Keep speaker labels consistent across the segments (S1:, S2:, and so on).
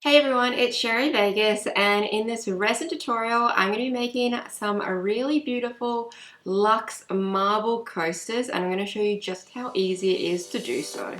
S1: Hey everyone, it's Sheri Vegas, and in this resin tutorial I'm going to be making some really beautiful luxe marble coasters, and I'm going to show you just how easy it is to do so.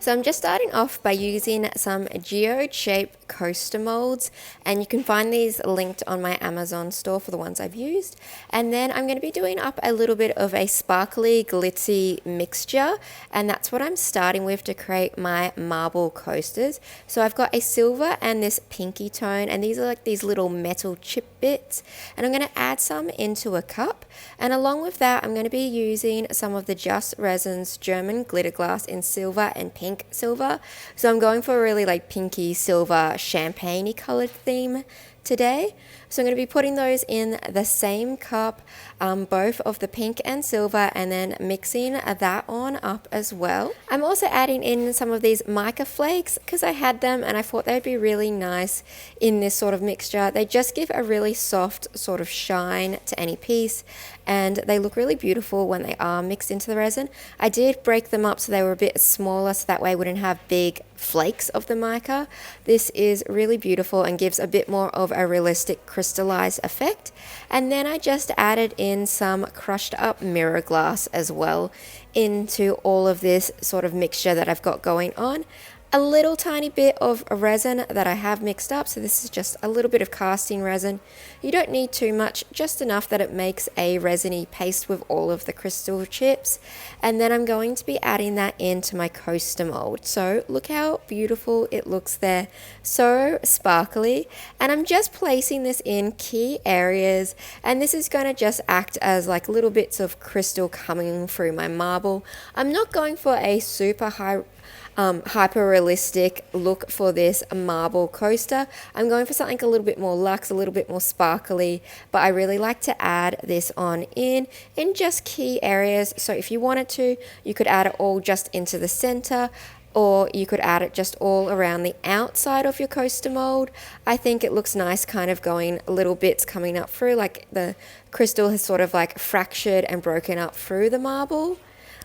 S1: So I'm just starting off by using some geode shape coaster molds, and you can find these linked on my Amazon store for the ones I've used. And then I'm going to be doing up a little bit of a sparkly glitzy mixture, and that's what I'm starting with to create my marble coasters. So I've got a silver and this pinky tone, and these are like these little metal chip bits, and I'm going to add some into a cup. And along with that I'm going to be using some of the Just Resin's German glitter glass in silver and pink silver. So I'm going for a really like pinky silver champagne-y colored theme today. So I'm going to be putting those in the same cup, both of the pink and silver, and then mixing that on up as well. I'm also adding in some of these mica flakes because I had them and I thought they'd be really nice in this sort of mixture. They just give a really soft sort of shine to any piece, and they look really beautiful when they are mixed into the resin. I did break them up so they were a bit smaller, so that way I wouldn't have big flakes of the mica. This is really beautiful and gives a bit more of a realistic crystallized effect. And then I just added in some crushed up mirror glass as well into all of this sort of mixture that I've got going on. A little tiny bit of resin that I have mixed up, so this is just a little bit of casting resin. You don't need too much, just enough that it makes a resiny paste with all of the crystal chips. And then I'm going to be adding that into my coaster mold. So look how beautiful it looks there, so sparkly. And I'm just placing this in key areas, and this is going to just act as like little bits of crystal coming through my marble. I'm not going for a super hyper realistic look for this marble coaster. I'm going for something a little bit more luxe, a little bit more sparkly, but I really like to add this on in just key areas. So if you wanted to, you could add it all just into the center, or you could add it just all around the outside of your coaster mold. I think it looks nice kind of going little bits coming up through, like the crystal has sort of like fractured and broken up through the marble.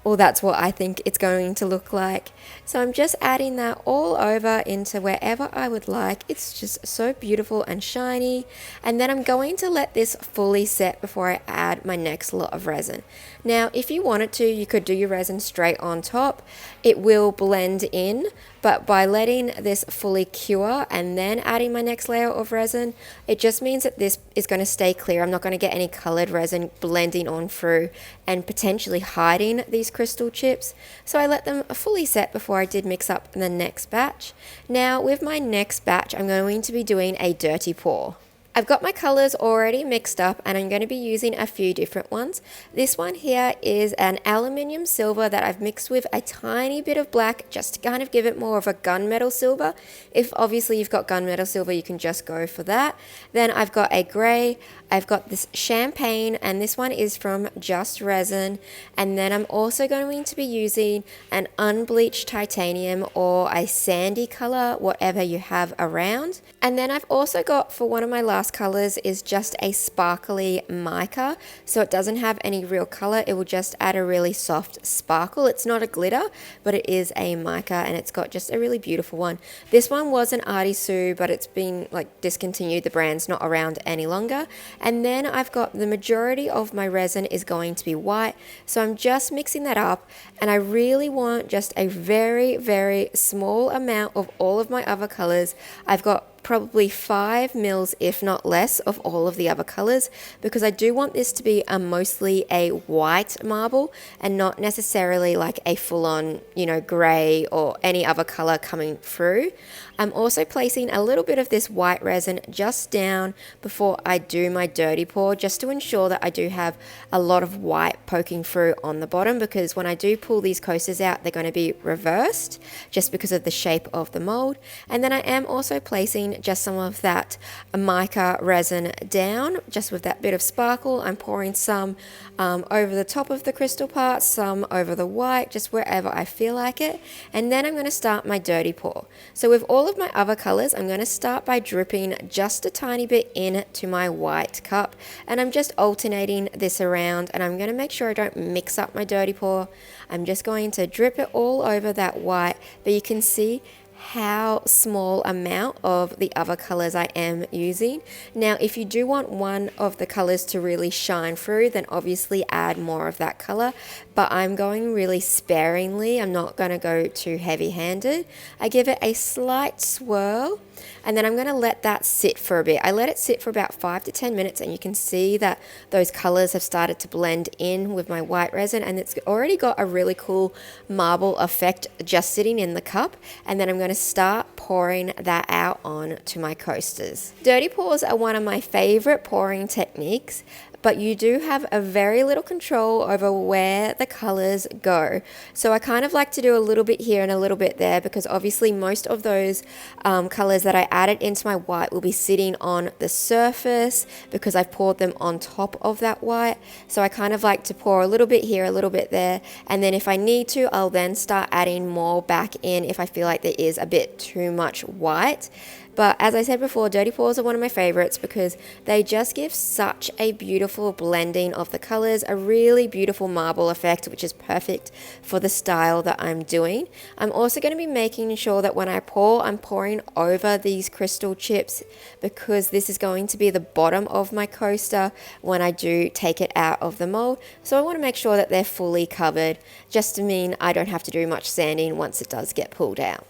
S1: Or that's what I think it's going to look like. So I'm just adding that all over into wherever I would like. It's just so beautiful and shiny. And then I'm going to let this fully set before I add my next lot of resin. Now, if you wanted to, you could do your resin straight on top. It will blend in, but by letting this fully cure and then adding my next layer of resin, it just means that this is going to stay clear. I'm not going to get any colored resin blending on through and potentially hiding these crystal chips. So I let them fully set before I did mix up the next batch. Now with my next batch, I'm going to be doing a dirty pour. I've got my colors already mixed up, and I'm going to be using a few different ones. This one here is an aluminium silver that I've mixed with a tiny bit of black just to kind of give it more of a gunmetal silver. If obviously you've got gunmetal silver, you can just go for that. Then I've got a gray, I've got this champagne, and this one is from Just Resin. And then I'm also going to be using an unbleached titanium or a sandy color, whatever you have around. And then I've also got, for one of my last colors, is just a sparkly mica, so it doesn't have any real color. It will just add a really soft sparkle. It's not a glitter, but it is a mica, and it's got just a really beautiful one. This one was an Artisu, but it's been like discontinued. The brand's not around any longer. And then I've got the majority of my resin is going to be white, so I'm just mixing that up, and I really want just a very, very small amount of all of my other colors. I've got probably 5 mils, if not less, of all of the other colors, because I do want this to be mostly a white marble and not necessarily like a full-on, gray or any other color coming through. I'm also placing a little bit of this white resin just down before I do my dirty pour, just to ensure that I do have a lot of white poking through on the bottom, because when I do pull these coasters out, they're going to be reversed just because of the shape of the mold. And then I am also placing pouring just some of that mica resin down, just with that bit of sparkle. I'm pouring some over the top of the crystal part, some over the white, just wherever I feel like it. And then I'm going to start my dirty pour. So with all of my other colors, I'm going to start by dripping just a tiny bit into my white cup. And I'm just alternating this around, and I'm going to make sure I don't mix up my dirty pour. I'm just going to drip it all over that white, but you can see how small amount of the other colors I am using. Now, if you do want one of the colors to really shine through, then obviously add more of that color, but I'm going really sparingly. I'm not going to go too heavy-handed. I give it a slight swirl, and then I'm going to let that sit for a bit. I let it sit for about 5 to 10 minutes, and you can see that those colors have started to blend in with my white resin, and it's already got a really cool marble effect just sitting in the cup. And then I'm going to start pouring that out on to my coasters. Dirty pours are one of my favorite pouring techniques, but you do have a very little control over where the colors go. So I kind of like to do a little bit here and a little bit there, because obviously most of those colors that I added into my white will be sitting on the surface because I've poured them on top of that white. So I kind of like to pour a little bit here, a little bit there, and then if I need to, I'll then start adding more back in if I feel like there is a bit too much white. But as I said before, dirty pours are one of my favorites because they just give such a beautiful blending of the colors, a really beautiful marble effect, which is perfect for the style that I'm doing. I'm also going to be making sure that when I pour, I'm pouring over these crystal chips, because this is going to be the bottom of my coaster when I do take it out of the mold. So I want to make sure that they're fully covered, just to mean I don't have to do much sanding once it does get pulled out.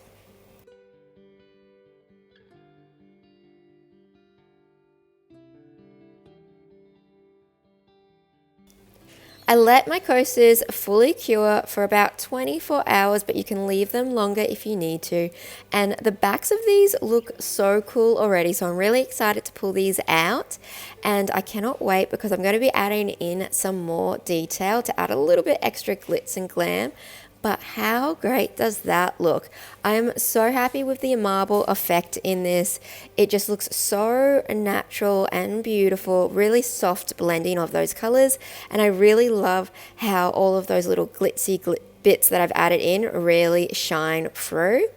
S1: I let my coasters fully cure for about 24 hours, but you can leave them longer if you need to. And the backs of these look so cool already, so I'm really excited to pull these out. And I cannot wait, because I'm going to be adding in some more detail to add a little bit extra glitz and glam. But how great does that look? I'm so happy with the marble effect in this. It just looks so natural and beautiful, really soft blending of those colors. And I really love how all of those little glitzy bits that I've added in really shine through.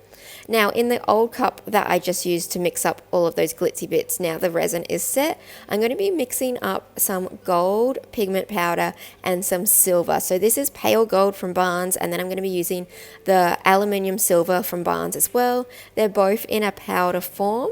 S1: Now, in the old cup that I just used to mix up all of those glitzy bits, now the resin is set, I'm going to be mixing up some gold pigment powder and some silver. So this is pale gold from Barnes, and then I'm going to be using the aluminium silver from Barnes as well. They're both in a powder form.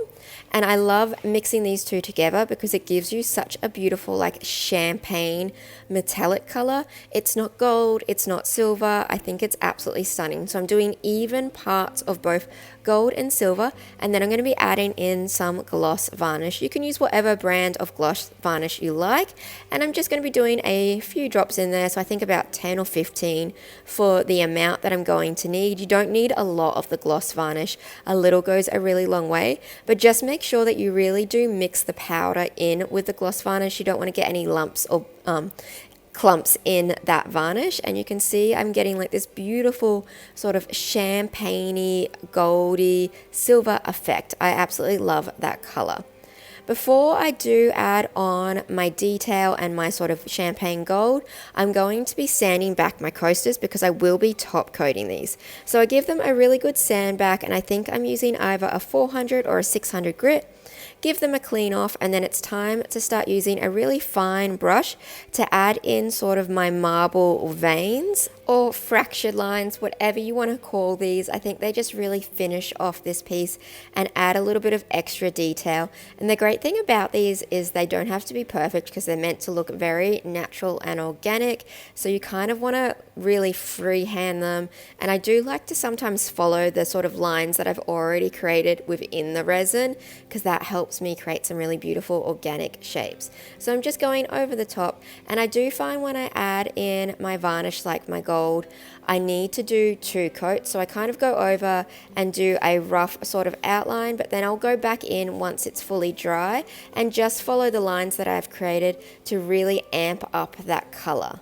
S1: And I love mixing these two together because it gives you such a beautiful, like, champagne metallic color. It's not gold, it's not silver. I think it's absolutely stunning. So I'm doing even parts of both gold and silver, and then I'm going to be adding in some gloss varnish. You can use whatever brand of gloss varnish you like, and I'm just going to be doing a few drops in there, so I think about 10 or 15 for the amount that I'm going to need. You don't need a lot of the gloss varnish. A little goes a really long way, but just make sure that you really do mix the powder in with the gloss varnish. You don't want to get any lumps or clumps in that varnish. And you can see I'm getting like this beautiful sort of champagne-y, goldy, silver effect. I absolutely love that color. Before I do add on my detail and my sort of champagne gold, I'm going to be sanding back my coasters because I will be top coating these. So I give them a really good sand back, and I think I'm using either a 400 or a 600 grit. Give them a clean off, and then it's time to start using a really fine brush to add in sort of my marble veins or fractured lines, whatever you want to call these. I think they just really finish off this piece and add a little bit of extra detail. And the great thing about these is they don't have to be perfect because they're meant to look very natural and organic. So you kind of want to really freehand them. And I do like to sometimes follow the sort of lines that I've already created within the resin, because that helps me create some really beautiful organic shapes. So I'm just going over the top, and I do find when I add in my varnish like my gold, I need to do 2 coats. So I kind of go over and do a rough sort of outline, but then I'll go back in once it's fully dry and just follow the lines that I've created to really amp up that color.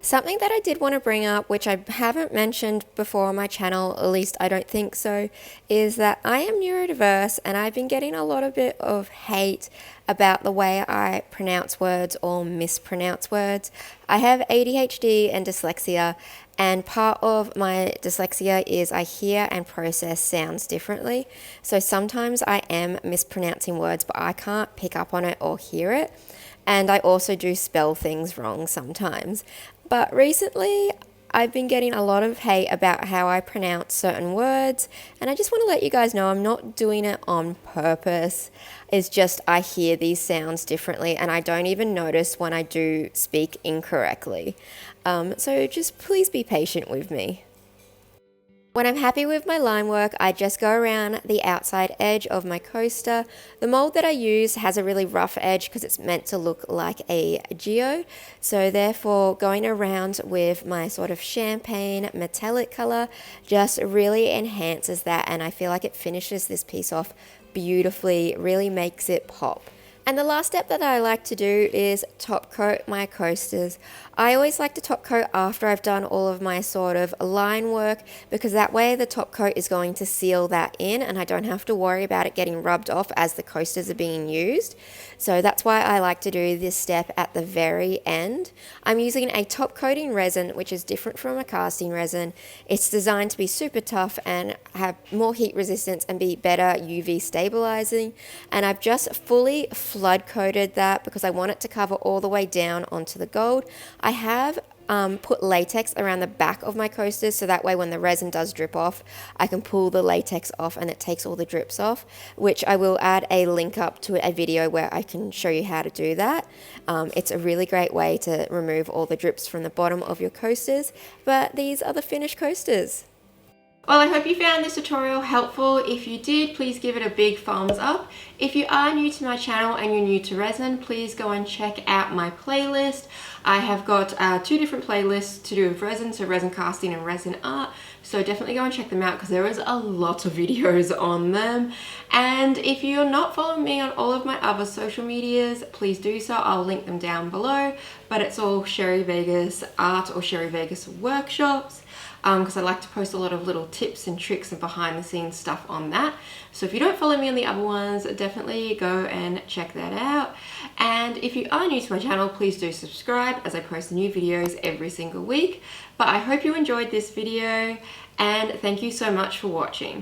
S1: Something that I did want to bring up, which I haven't mentioned before on my channel, at least I don't think so, is that I am neurodiverse and I've been getting a lot of bit of hate about the way I pronounce words or mispronounce words. I have ADHD and dyslexia, and part of my dyslexia is I hear and process sounds differently. So sometimes I am mispronouncing words, but I can't pick up on it or hear it. And I also do spell things wrong sometimes. But recently, I've been getting a lot of hate about how I pronounce certain words, and I just want to let you guys know I'm not doing it on purpose. It's just I hear these sounds differently, and I don't even notice when I do speak incorrectly. So just please be patient with me. When I'm happy with my line work, I just go around the outside edge of my coaster. The mold that I use has a really rough edge because it's meant to look like a geo. So therefore, going around with my sort of champagne metallic color just really enhances that, and I feel like it finishes this piece off beautifully, really makes it pop. And the last step that I like to do is top coat my coasters. I always like to top coat after I've done all of my sort of line work, because that way the top coat is going to seal that in and I don't have to worry about it getting rubbed off as the coasters are being used. So that's why I like to do this step at the very end. I'm using a top coating resin, which is different from a casting resin. It's designed to be super tough and have more heat resistance and be better UV stabilizing. And I've just fully flood coated that because I want it to cover all the way down onto the gold. I have put latex around the back of my coasters, so that way when the resin does drip off, I can pull the latex off and it takes all the drips off, which I will add a link up to a video where I can show you how to do that. It's a really great way to remove all the drips from the bottom of your coasters, but these are the finished coasters. Well, I hope you found this tutorial helpful. If you did, please give it a big thumbs up. If you are new to my channel and you're new to resin, please go and check out my playlist. I have got 2 different playlists to do with resin, so resin casting and resin art. So definitely go and check them out because there is a lot of videos on them. And if you're not following me on all of my other social medias, please do so. I'll link them down below. But it's all Sheri Vegas art or Sheri Vegas workshops, because I like to post a lot of little tips and tricks and behind the scenes stuff on that. So if you don't follow me on the other ones, definitely go and check that out. And if you are new to my channel, please do subscribe as I post new videos every single week. But I hope you enjoyed this video and thank you so much for watching.